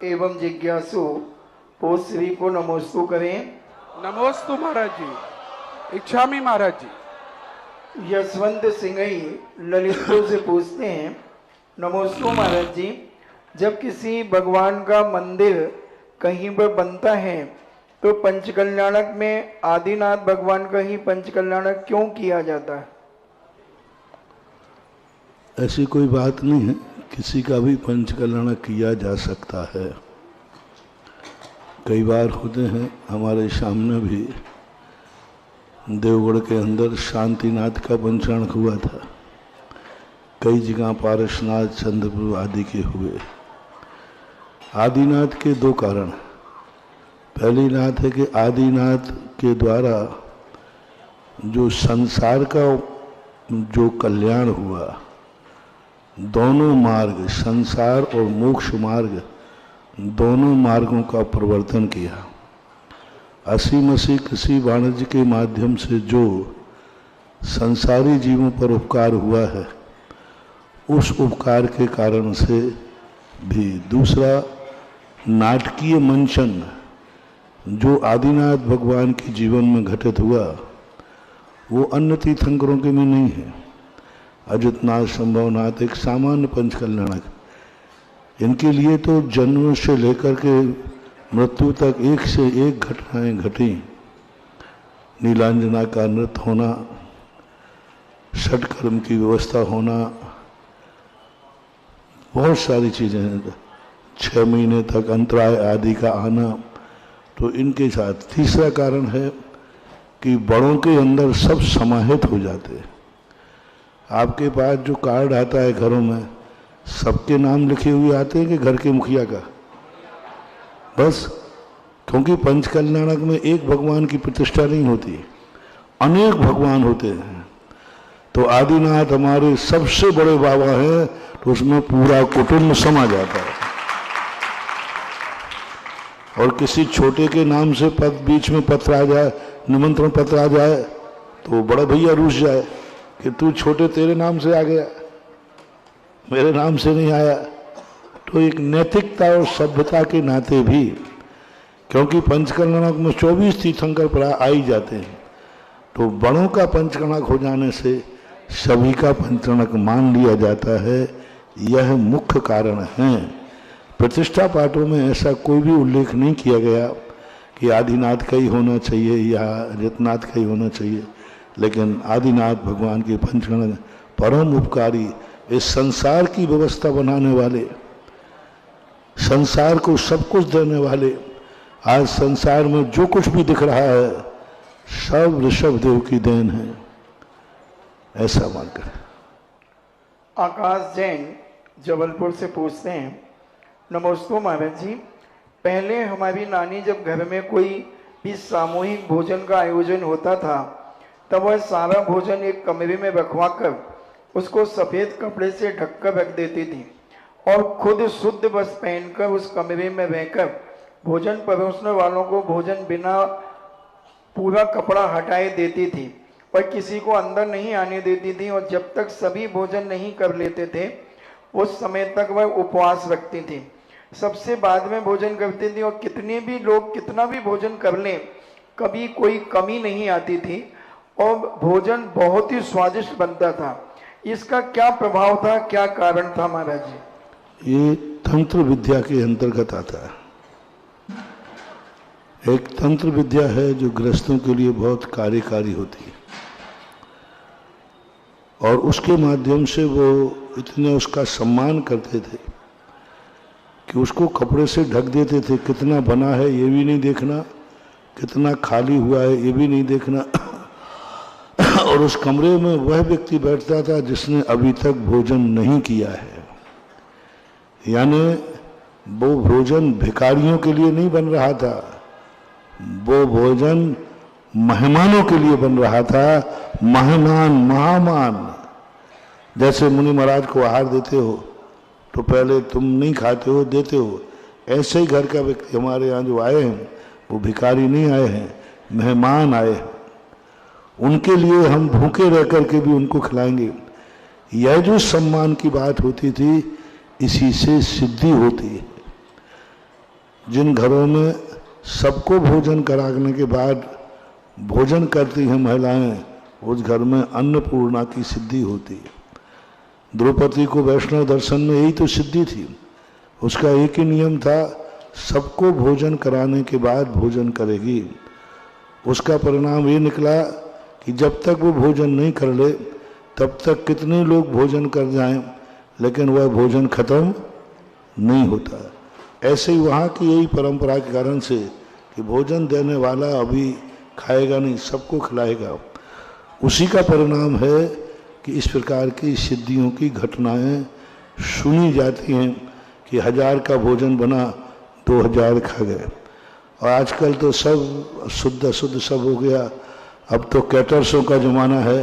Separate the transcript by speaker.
Speaker 1: एवं जिज्ञासु पोत श्री को नमोस्तु करें।
Speaker 2: नमोस्तु महाराज जी। इच्छामी महाराज जी।
Speaker 1: यशवंत सिंह ललितपुर से पूछते हैं, नमोस्तु महाराज जी, जब किसी भगवान का मंदिर कहीं पर बनता है तो पंचकल्याणक में आदिनाथ भगवान का ही पंचकल्याणक क्यों किया जाता है?
Speaker 3: ऐसी कोई बात नहीं है, किसी का भी पंचकल्याणक किया जा सकता है। कई बार होते हैं, हमारे सामने भी देवगढ़ के अंदर शांतिनाथ का पंचकल्याणक हुआ था, कई जगह पारसनाथ, चंद्रपुर आदि के हुए। आदिनाथ के दो कारण। पहली नाथ है कि आदिनाथ के द्वारा जो संसार का जो कल्याण हुआ, दोनों मार्ग, संसार और मोक्ष मार्ग, दोनों मार्गों का प्रवर्तन किया। असी मसीह कृषि वाणिज्य के माध्यम से जो संसारी जीवों पर उपकार हुआ है, उस उपकार के कारण से भी। दूसरा, नाटकीय मंचन जो आदिनाथ भगवान के जीवन में घटित हुआ, वो अन्य तीर्थंकरों के में नहीं है। अजितनाथ, शंभवनाथ एक सामान्य पंचकल्याणक, इनके लिए तो जन्म से लेकर के मृत्यु तक एक से एक घटनाएं घटी। नीलांजना का नृत्य होना, षटकर्म की व्यवस्था होना, बहुत सारी चीजें हैं। 6 महीने तक अंतराय आदि का आना, तो इनके साथ। तीसरा कारण है कि बड़ों के अंदर सब समाहित हो जाते हैं। आपके पास जो कार्ड आता है घरों में, सबके नाम लिखे हुए आते हैं कि घर के मुखिया का? बस, क्योंकि पंचकल्याणक में एक भगवान की प्रतिष्ठा नहीं होती, अनेक भगवान होते हैं। तो आदिनाथ हमारे सबसे बड़े बाबा हैं, तो उसमें पूरा कुटुंब समा जाता है। और किसी छोटे के नाम से बीच में पत्र आ जाए, निमंत्रण पत्र आ जाए, तो बड़ा भैया रूठ जाए कि तू छोटे तेरे नाम से आ गया, मेरे नाम से नहीं आया। तो एक नैतिकता और सभ्यता के नाते भी, क्योंकि पंचकल्याणक में 24 तीर्थंकर प्राय आ ही जाते हैं, तो बड़ों का पंचकल्याणक हो जाने से सभी का पंचकल्याणक मान लिया जाता है। यह मुख्य कारण है। प्रतिष्ठा पाठों में ऐसा कोई भी उल्लेख नहीं किया गया कि आदिनाथ का ही होना चाहिए या अजितनाथ का ही होना चाहिए, लेकिन आदिनाथ भगवान के पंचकल्याणक परम उपकारी, इस संसार की व्यवस्था बनाने वाले, संसार को सब कुछ देने वाले। आज संसार में जो कुछ भी दिख रहा है, सब ऋषभ देव की देन है, ऐसा मानकर।
Speaker 1: आकाश जैन जबलपुर से पूछते हैं, नमोस्तु महाराज जी, पहले हमारी नानी जब घर में कोई भी सामूहिक भोजन का आयोजन होता था, तब वह सारा भोजन एक कमरे में रखवा कर उसको सफ़ेद कपड़े से ढक कर रख देती थी और खुद शुद्ध वस्त्र पहनकर उस कमरे में रहकर भोजन परोसने वालों को भोजन बिना पूरा कपड़ा हटाए देती थी और किसी को अंदर नहीं आने देती थी। और जब तक सभी भोजन नहीं कर लेते थे, उस समय तक वह उपवास रखती थी। सबसे बाद में भोजन करती थी और कितने भी लोग कितना भी भोजन कर लें, कभी कोई कमी नहीं आती थी और भोजन बहुत ही स्वादिष्ट बनता था। इसका क्या प्रभाव था, क्या कारण था महाराज जी?
Speaker 3: ये तंत्र विद्या के अंतर्गत आता है। एक तंत्र विद्या है जो गृहस्थों के लिए बहुत कार्यकारी होती है, और उसके माध्यम से वो इतने उसका सम्मान करते थे कि उसको कपड़े से ढक देते थे। कितना बना है ये भी नहीं देखना, कितना खाली हुआ है ये भी नहीं देखना। और उस कमरे में वह व्यक्ति बैठता था जिसने अभी तक भोजन नहीं किया है, यानी वो भोजन भिखारियों के लिए नहीं बन रहा था, वो भोजन मेहमानों के लिए बन रहा था। मेहमान, महामान। जैसे मुनि महाराज को आहार देते हो तो पहले तुम नहीं खाते हो, देते हो, ऐसे ही घर का व्यक्ति हमारे यहाँ जो आए हैं, वो भिखारी नहीं आए हैं, मेहमान आए हैं, उनके लिए हम भूखे रह करके भी उनको खिलाएंगे। यह जो सम्मान की बात होती थी, इसी से सिद्धि होती है। जिन घरों में सबको भोजन कराने के बाद भोजन करती हैं महिलाएं, उस घर में अन्नपूर्णा की सिद्धि होती है। द्रौपदी को वैष्णव दर्शन में यही तो सिद्धि थी। उसका एक ही नियम था, सबको भोजन कराने के बाद भोजन करेगी। उसका परिणाम ये निकला कि जब तक वो भोजन नहीं कर ले तब तक कितने लोग भोजन कर जाएं, लेकिन वह भोजन खत्म नहीं होता। ऐसे ही वहाँ की यही परंपरा के कारण से कि भोजन देने वाला अभी खाएगा नहीं, सबको खिलाएगा। उसी का परिणाम है कि इस प्रकार की सिद्धियों की घटनाएं सुनी जाती हैं कि 1000 का भोजन बना 2000 खा गए। और आजकल तो सब शुद्ध सब हो गया। अब तो कैटर्सों का जमाना है।